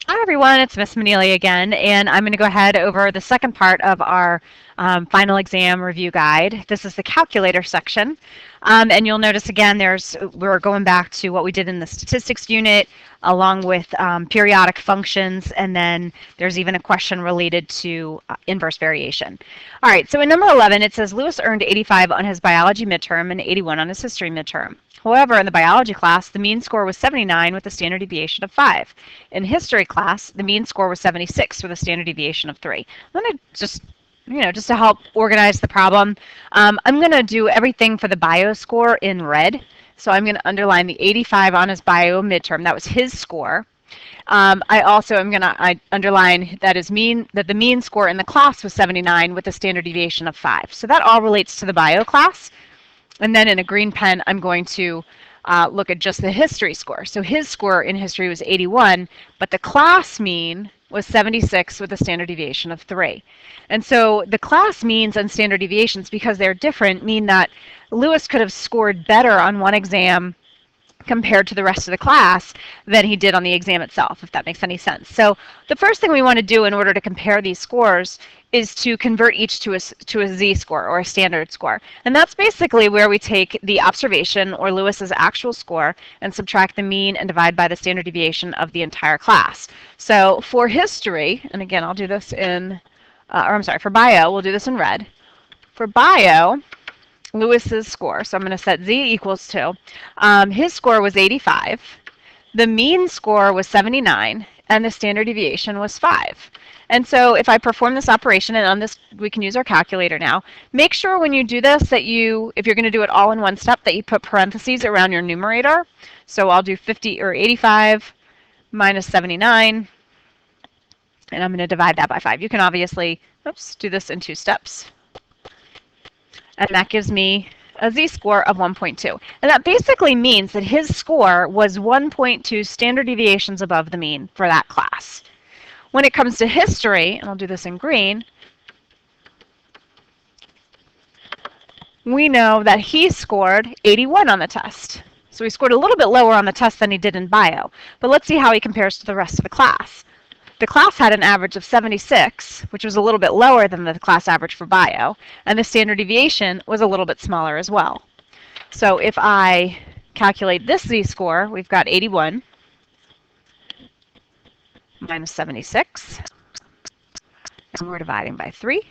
Hi everyone, it's Miss Manelia again, and I'm going to go ahead over the second part of our final exam review guide. This is the calculator section, and you'll notice again we're going back to what we did in the statistics unit along with periodic functions, and then there's even a question related to inverse variation. All right, so in number 11 it says Lewis earned 85 on his biology midterm and 81 on his history midterm. However, in the biology class, the mean score was 79 with a standard deviation of 5. In history class, the mean score was 76 with a standard deviation of 3. I'm going to just to help organize the problem, I'm going to do everything for the bio score in red. So I'm going to underline the 85 on his bio midterm. That was his score. I also am going to underline that the mean score in the class was 79 with a standard deviation of 5. So that all relates to the bio class. And then in a green pen, I'm going to look at just the history score. So his score in history was 81, but the class mean was 76 with a standard deviation of 3. And so the class means and standard deviations, because they're different, mean that Lewis could have scored better on one exam compared to the rest of the class than he did on the exam itself, if that makes any sense. So the first thing we want to do in order to compare these scores is to convert each to a z-score, or a standard score. And that's basically where we take the observation, or Lewis's actual score, and subtract the mean and divide by the standard deviation of the entire class. So for history, and again I'll do this for bio, we'll do this in red. For bio, Lewis's score, so I'm going to set z equals 2. His score was 85. The mean score was 79, and the standard deviation was 5. And so if I perform this operation, and on this we can use our calculator now, make sure when you do this that if you're going to do it all in one step, that you put parentheses around your numerator. So I'll do 85 minus 79, and I'm going to divide that by 5. You can obviously do this in 2 steps. And that gives me a z-score of 1.2. And that basically means that his score was 1.2 standard deviations above the mean for that class. When it comes to history, and I'll do this in green, we know that he scored 81 on the test. So he scored a little bit lower on the test than he did in bio. But let's see how he compares to the rest of the class. The class had an average of 76, which was a little bit lower than the class average for bio, and the standard deviation was a little bit smaller as well. So if I calculate this z-score, we've got 81 minus 76, and we're dividing by 3.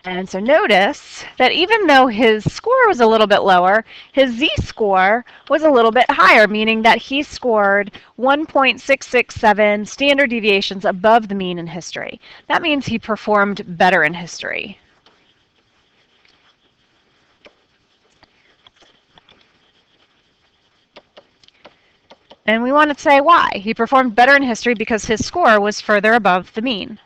And so notice that even though his score was a little bit lower, his z-score was a little bit higher, meaning that he scored 1.667 standard deviations above the mean in history. That means he performed better in history. And we want to say why. He performed better in history because his score was further above the mean.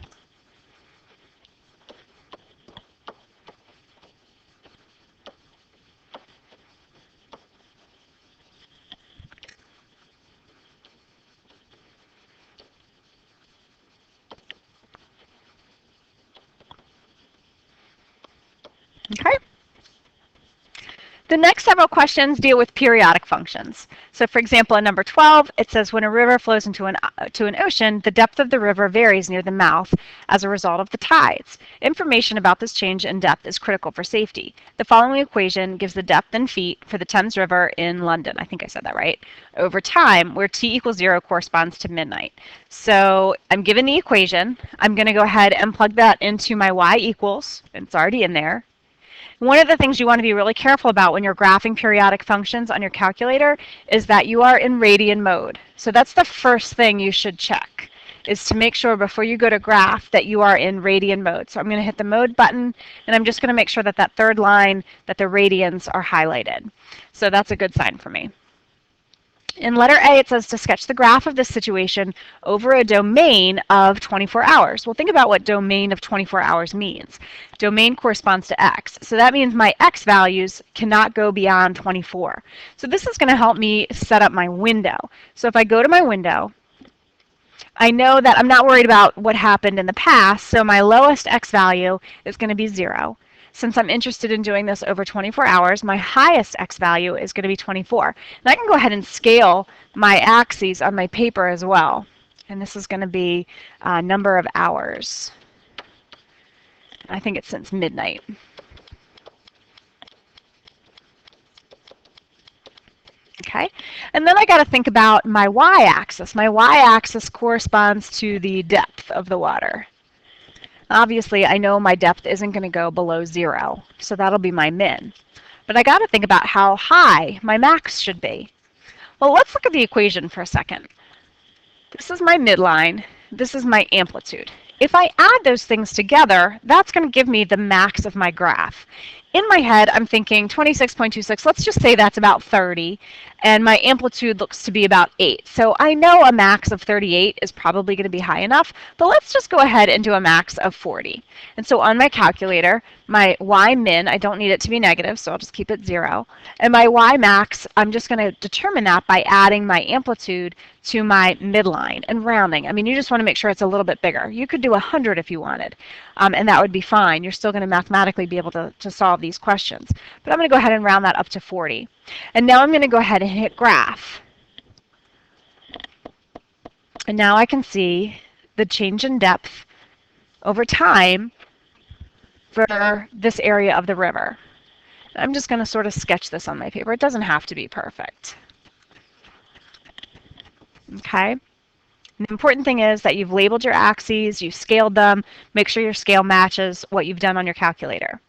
Okay. The next several questions deal with periodic functions. So for example, in number 12, it says when a river flows into an ocean, the depth of the river varies near the mouth as a result of the tides. Information about this change in depth is critical for safety. The following equation gives the depth in feet for the Thames River in London. I think I said that right. Over time, where t equals 0 corresponds to midnight. So I'm given the equation. I'm going to go ahead and plug that into my y equals. It's already in there. One of the things you want to be really careful about when you're graphing periodic functions on your calculator is that you are in radian mode. So that's the first thing you should check, is to make sure before you go to graph that you are in radian mode. So I'm going to hit the mode button, and I'm just going to make sure that that third line, that the radians are highlighted. So that's a good sign for me. In letter A, it says to sketch the graph of this situation over a domain of 24 hours. Well, think about what domain of 24 hours means. Domain corresponds to x. So that means my x values cannot go beyond 24. So this is going to help me set up my window. So if I go to my window, I know that I'm not worried about what happened in the past, so my lowest x value is going to be 0. Since I'm interested in doing this over 24 hours, my highest x value is going to be 24. And I can go ahead and scale my axes on my paper as well. And this is going to be number of hours. I think it's since midnight. Okay, and then I got to think about my y-axis. My y-axis corresponds to the depth of the water. Obviously, I know my depth isn't going to go below 0, so that'll be my min. But I got to think about how high my max should be. Well, let's look at the equation for a second. This is my midline. This is my amplitude. If I add those things together, that's going to give me the max of my graph. In my head, I'm thinking 26.26. Let's just say that's about 30, and my amplitude looks to be about 8. So I know a max of 38 is probably going to be high enough, but let's just go ahead and do a max of 40. And so on my calculator, my y min, I don't need it to be negative, so I'll just keep it 0. And my y max, I'm just going to determine that by adding my amplitude to my midline and rounding. I mean, you just want to make sure it's a little bit bigger. You could do 100 if you wanted, and that would be fine. You're still going to mathematically be able to solve these questions. But I'm going to go ahead and round that up to 40. And now I'm going to go ahead and hit graph. And now I can see the change in depth over time for this area of the river. I'm just going to sort of sketch this on my paper. It doesn't have to be perfect. Okay? The important thing is that you've labeled your axes, you've scaled them, make sure your scale matches what you've done on your calculator.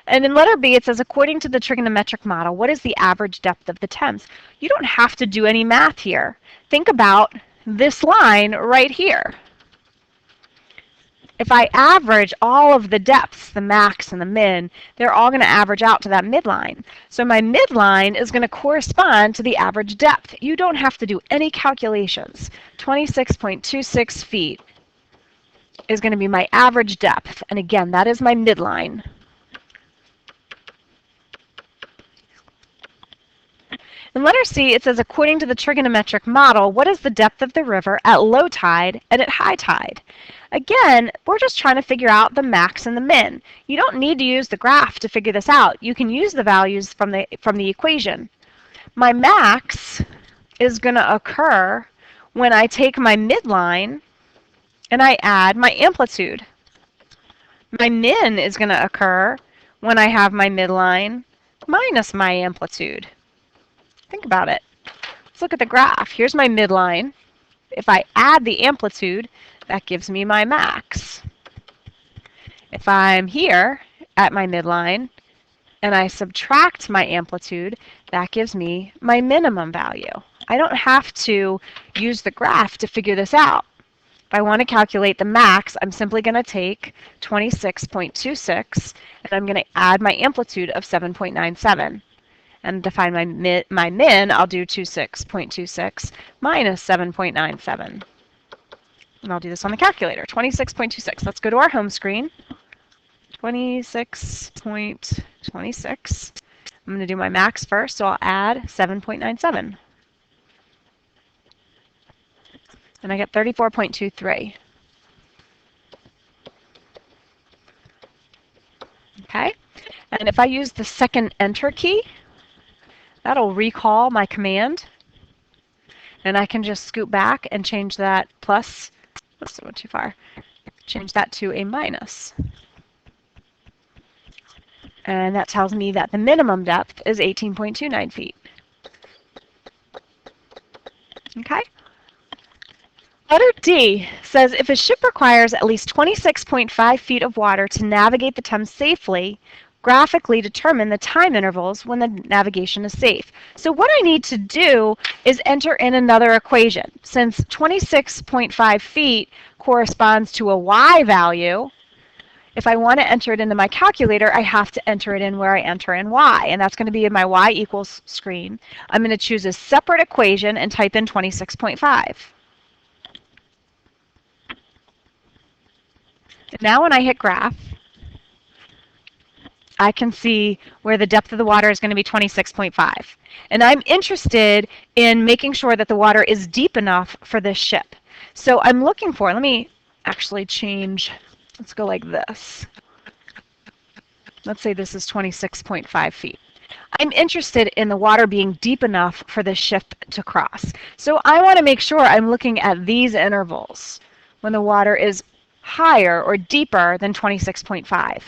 And in letter B, it says, according to the trigonometric model, what is the average depth of the Thames? You don't have to do any math here. Think about this line right here. If I average all of the depths, the max and the min, they're all going to average out to that midline. So my midline is going to correspond to the average depth. You don't have to do any calculations. 26.26 feet is going to be my average depth. And again, that is my midline. In letter C, it says, according to the trigonometric model, what is the depth of the river at low tide and at high tide? Again, we're just trying to figure out the max and the min. You don't need to use the graph to figure this out. You can use the values from the equation. My max is going to occur when I take my midline and I add my amplitude. My min is going to occur when I have my midline minus my amplitude. Think about it. Let's look at the graph. Here's my midline. If I add the amplitude, that gives me my max. If I'm here at my midline and I subtract my amplitude, that gives me my minimum value. I don't have to use the graph to figure this out. If I want to calculate the max, I'm simply going to take 26.26 and I'm going to add my amplitude of 7.97. And to find my min, I'll do 26.26 minus 7.97. And I'll do this on the calculator, 26.26. Let's go to our home screen. 26.26. I'm going to do my max first, so I'll add 7.97. And I get 34.23. Okay? And if I use the second enter key, that'll recall my command. And I can just scoot back and change that plus. Oops, I went too far. Change that to a minus. And that tells me that the minimum depth is 18.29 feet. Okay? Letter D says, if a ship requires at least 26.5 feet of water to navigate the Thames safely, graphically determine the time intervals when the navigation is safe. So what I need to do is enter in another equation. Since 26.5 feet corresponds to a y value, if I want to enter it into my calculator, I have to enter it in where I enter in y, and that's going to be in my y equals screen. I'm going to choose a separate equation and type in 26.5. Now when I hit graph, I can see where the depth of the water is going to be 26.5. And I'm interested in making sure that the water is deep enough for this ship. So I'm looking for, let me actually change, let's go like this. Let's say this is 26.5 feet. I'm interested in the water being deep enough for the ship to cross. So I want to make sure I'm looking at these intervals when the water is higher or deeper than 26.5.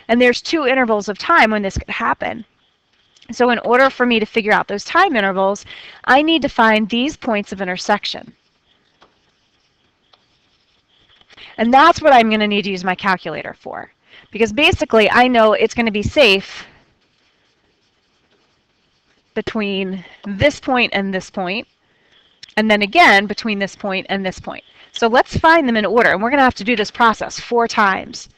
And there's two intervals of time when this could happen. So in order for me to figure out those time intervals, I need to find these points of intersection. And that's what I'm going to need to use my calculator for. Because basically, I know it's going to be safe between this point and this point, and then again between this point and this point. So let's find them in order, and we're going to have to do this process 4 times.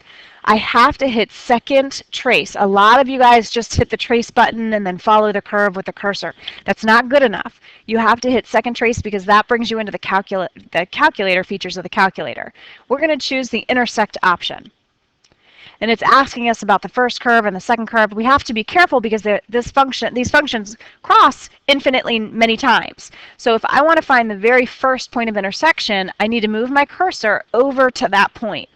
I have to hit second trace. A lot of you guys just hit the trace button and then follow the curve with the cursor. That's not good enough. You have to hit second trace because that brings you into the calculator features of the calculator. We're going to choose the intersect option. And it's asking us about the first curve and the second curve. We have to be careful because these functions cross infinitely many times. So if I want to find the very first point of intersection, I need to move my cursor over to that point.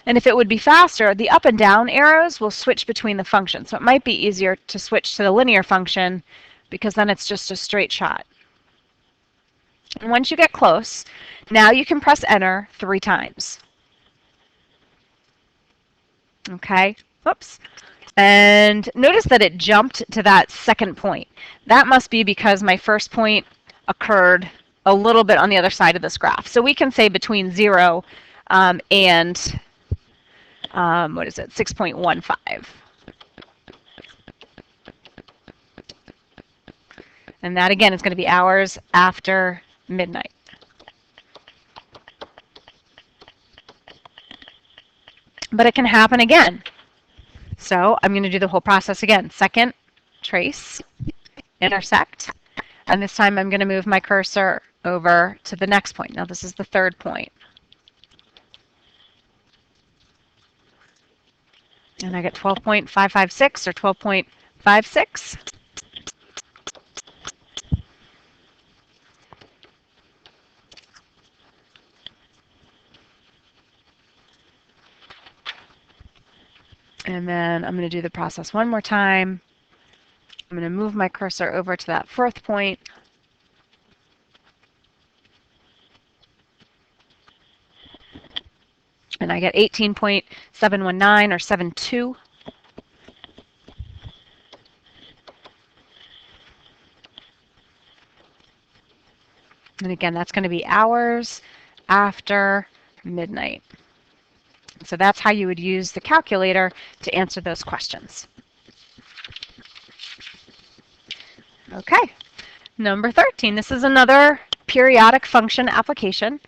And if it would be faster, the up and down arrows will switch between the functions. So it might be easier to switch to the linear function because then it's just a straight shot. And once you get close, now you can press enter 3 times. Okay, oops. And notice that it jumped to that second point. That must be because my first point occurred a little bit on the other side of this graph. So we can say between 0 and what is it, 6.15. And that again is going to be hours after midnight. But it can happen again. So I'm going to do the whole process again. Second, trace, intersect, and this time I'm going to move my cursor over to the next point. Now this is the third point. And I get 12.556 or 12.56. And then I'm going to do the process one more time. I'm going to move my cursor over to that fourth point. And I get 18.719 or 72. And again, that's going to be hours after midnight. So that's how you would use the calculator to answer those questions. Okay, number 13. This is another periodic function application.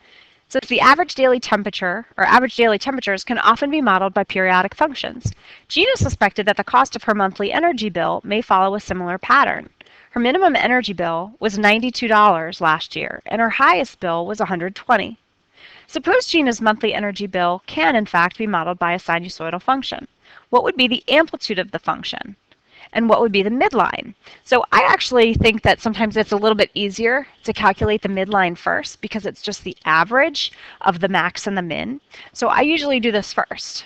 So the average daily temperature, or average daily temperatures, can often be modeled by periodic functions. Gina suspected that the cost of her monthly energy bill may follow a similar pattern. Her minimum energy bill was $92 last year, and her highest bill was $120. Suppose Gina's monthly energy bill can, in fact, be modeled by a sinusoidal function. What would be the amplitude of the function? And what would be the midline? So I actually think that sometimes it's a little bit easier to calculate the midline first because it's just the average of the max and the min. So I usually do this first.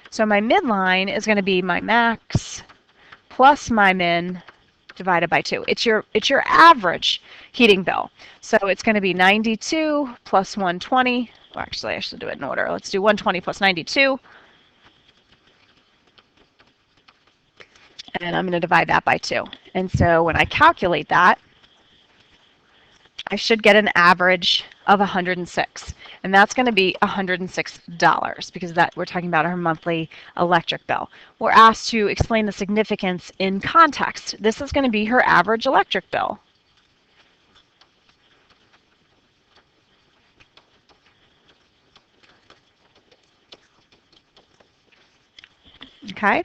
So my midline is going to be my max plus my min divided by 2. It's your average heating bill. So it's going to be 92 plus 120. Well, actually, I should do it in order. Let's do 120 plus 92. And I'm going to divide that by 2. And so when I calculate that, I should get an average of 106. And that's going to be $106 because we're talking about her monthly electric bill. We're asked to explain the significance in context. This is going to be her average electric bill. Okay.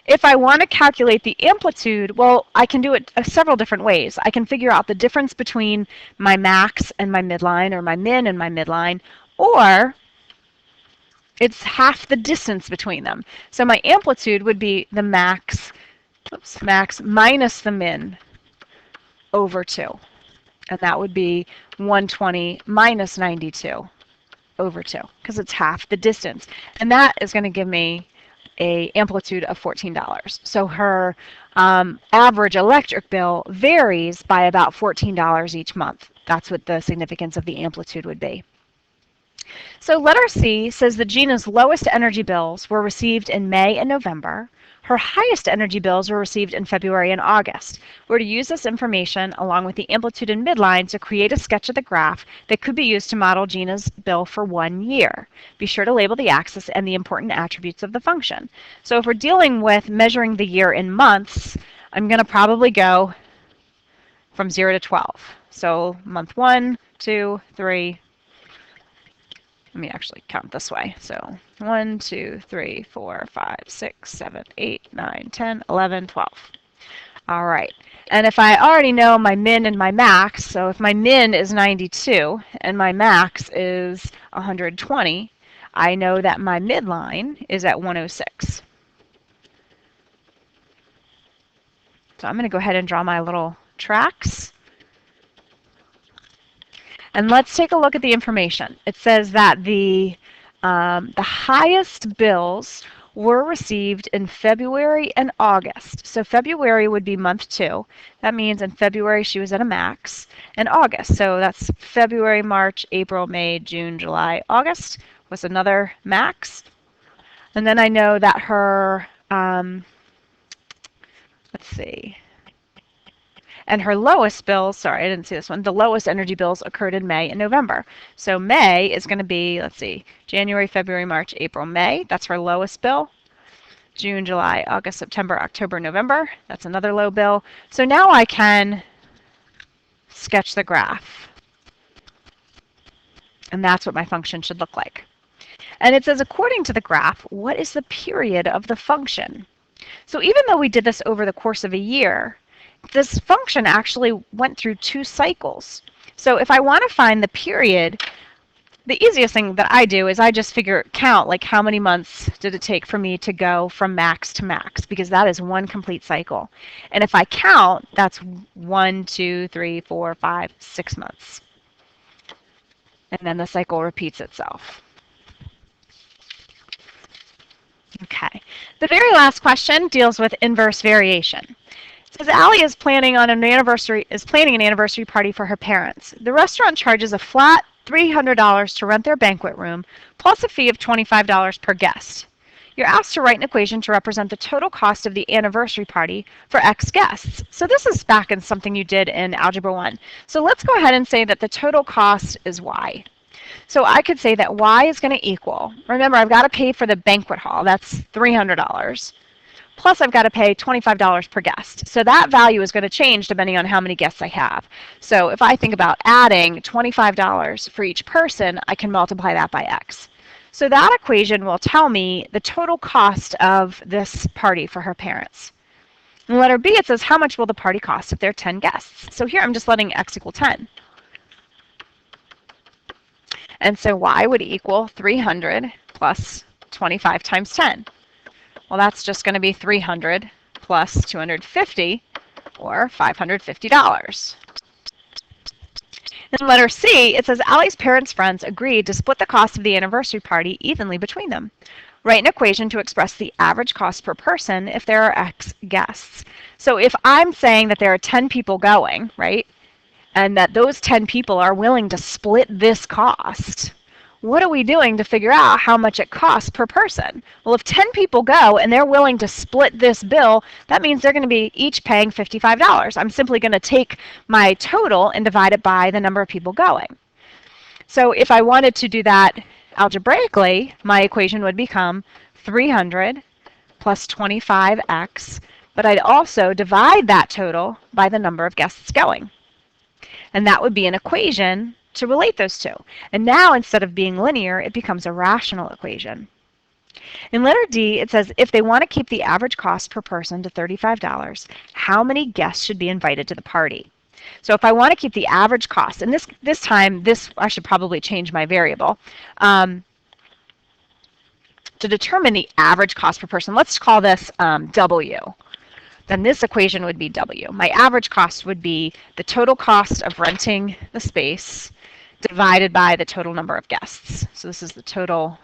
If I want to calculate the amplitude, well, I can do it several different ways. I can figure out the difference between my max and my midline, or my min and my midline, or it's half the distance between them. So my amplitude would be the max minus the min over 2. And that would be 120 minus 92 over 2, because it's half the distance. And that is going to give me an amplitude of $14. So her average electric bill varies by about $14 each month. That's what the significance of the amplitude would be. So letter C says that Gina's lowest energy bills were received in May and November. Her highest energy bills were received in February and August. We're to use this information along with the amplitude and midline to create a sketch of the graph that could be used to model Gina's bill for 1 year. Be sure to label the axis and the important attributes of the function. So if we're dealing with measuring the year in months, I'm going to probably go from 0 to 12. So month 1, 2, 3, let me actually count this way. So 1, 2, 3, 4, 5, 6, 7, 8, 9, 10, 11, 12. All right. And if I already know my min and my max, so if my min is 92 and my max is 120, I know that my midline is at 106. So I'm going to go ahead and draw my little tracks. And let's take a look at the information. It says that the highest bills were received in February and August. So February would be month 2. That means in February she was at a max. And August, so that's February, March, April, May, June, July, August was another max. And then I know that her, let's see, and her lowest bills, sorry, I didn't see this one, the lowest energy bills occurred in May and November. So May is going to be, let's see, January, February, March, April, May. That's her lowest bill. June, July, August, September, October, November. That's another low bill. So now I can sketch the graph. And that's what my function should look like. And it says, according to the graph, what is the period of the function? So even though we did this over the course of a year, this function actually went through 2 cycles. So if I want to find the period, the easiest thing that I do is I just count, like how many months did it take for me to go from max to max, because that is 1 complete cycle. And if I count, that's 1, 2, 3, 4, 5, 6 months. And then the cycle repeats itself. Okay. The very last question deals with inverse variation. It says Allie is planning an anniversary party for her parents. The restaurant charges a flat $300 to rent their banquet room, plus a fee of $25 per guest. You're asked to write an equation to represent the total cost of the anniversary party for X guests. So this is back in something you did in Algebra 1. So let's go ahead and say that the total cost is Y. So I could say that Y is going to equal, remember I've got to pay for the banquet hall, that's $300. Plus I've got to pay $25 per guest. So that value is going to change depending on how many guests I have. So if I think about adding $25 for each person, I can multiply that by X. So that equation will tell me the total cost of this party for her parents. In letter B, it says how much will the party cost if there are 10 guests. So here I'm just letting X equal 10. And so Y would equal 300 plus 25 times 10. Well, that's just going to be 300 plus 250, or $550. In letter C, it says Allie's parents' friends agreed to split the cost of the anniversary party evenly between them. Write an equation to express the average cost per person if there are X guests. So if I'm saying that there are 10 people going, right, and that those 10 people are willing to split this cost, what are we doing to figure out how much it costs per person? Well, if 10 people go and they're willing to split this bill, that means they're going to be each paying $55. I'm simply going to take my total and divide it by the number of people going. So if I wanted to do that algebraically, my equation would become 300 plus 25x, but I'd also divide that total by the number of guests going. And that would be an equation to relate those two. And now, instead of being linear, it becomes a rational equation. In letter D, it says if they want to keep the average cost per person to $35, how many guests should be invited to the party? So if I want to keep the average cost, and this time, I should probably change my variable. To determine the average cost per person, let's call this W. Then this equation would be W. My average cost would be the total cost of renting the space divided by the total number of guests. So this is the total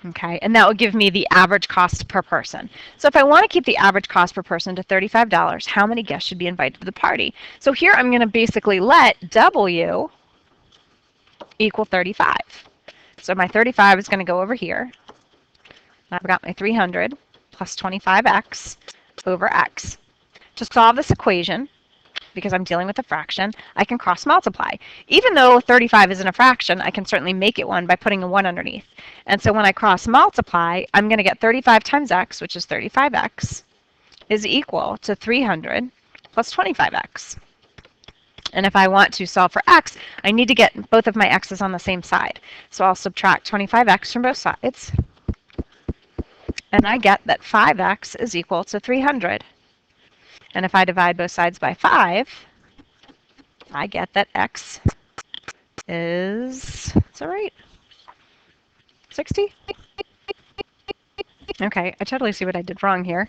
Okay, and that would give me the average cost per person. So if I want to keep the average cost per person to $35, how many guests should be invited to the party? So here I'm going to basically let W equal 35. So my 35 is going to go over here. I've got my 300 plus 25x over x. To solve this equation, because I'm dealing with a fraction, I can cross multiply. Even though 35 isn't a fraction, I can certainly make it one by putting a 1 underneath. And so when I cross multiply, I'm going to get 35 times x, which is 35x, is equal to 300 plus 25x. And if I want to solve for x, I need to get both of my x's on the same side. So I'll subtract 25x from both sides. And I get that 5x is equal to 300. And if I divide both sides by 5, I get that x is that right? 60? Okay, I totally see what I did wrong here.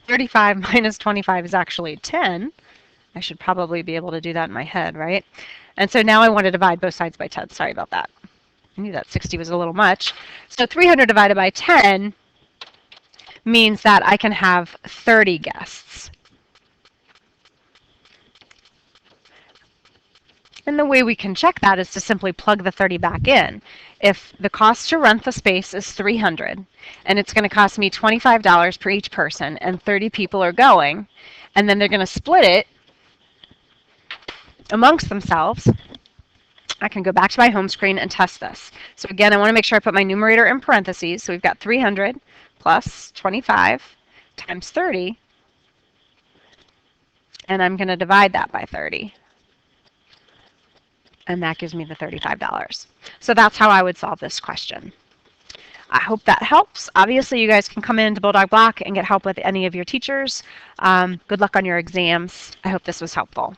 35 minus 25 is actually 10. I should probably be able to do that in my head, right? And so now I want to divide both sides by 10. Sorry about that. I knew that 60 was a little much. So 300 divided by 10 means that I can have 30 guests. And the way we can check that is to simply plug the 30 back in. If the cost to rent the space is $300 and it's going to cost me $25 per each person and 30 people are going, and then they're going to split it amongst themselves, I can go back to my home screen and test this. So again, I want to make sure I put my numerator in parentheses. So we've got 300 plus 25 times 30, and I'm going to divide that by 30. And that gives me the $35. So that's how I would solve this question. I hope that helps. Obviously, you guys can come into Bulldog Block and get help with any of your teachers. Good luck on your exams. I hope this was helpful.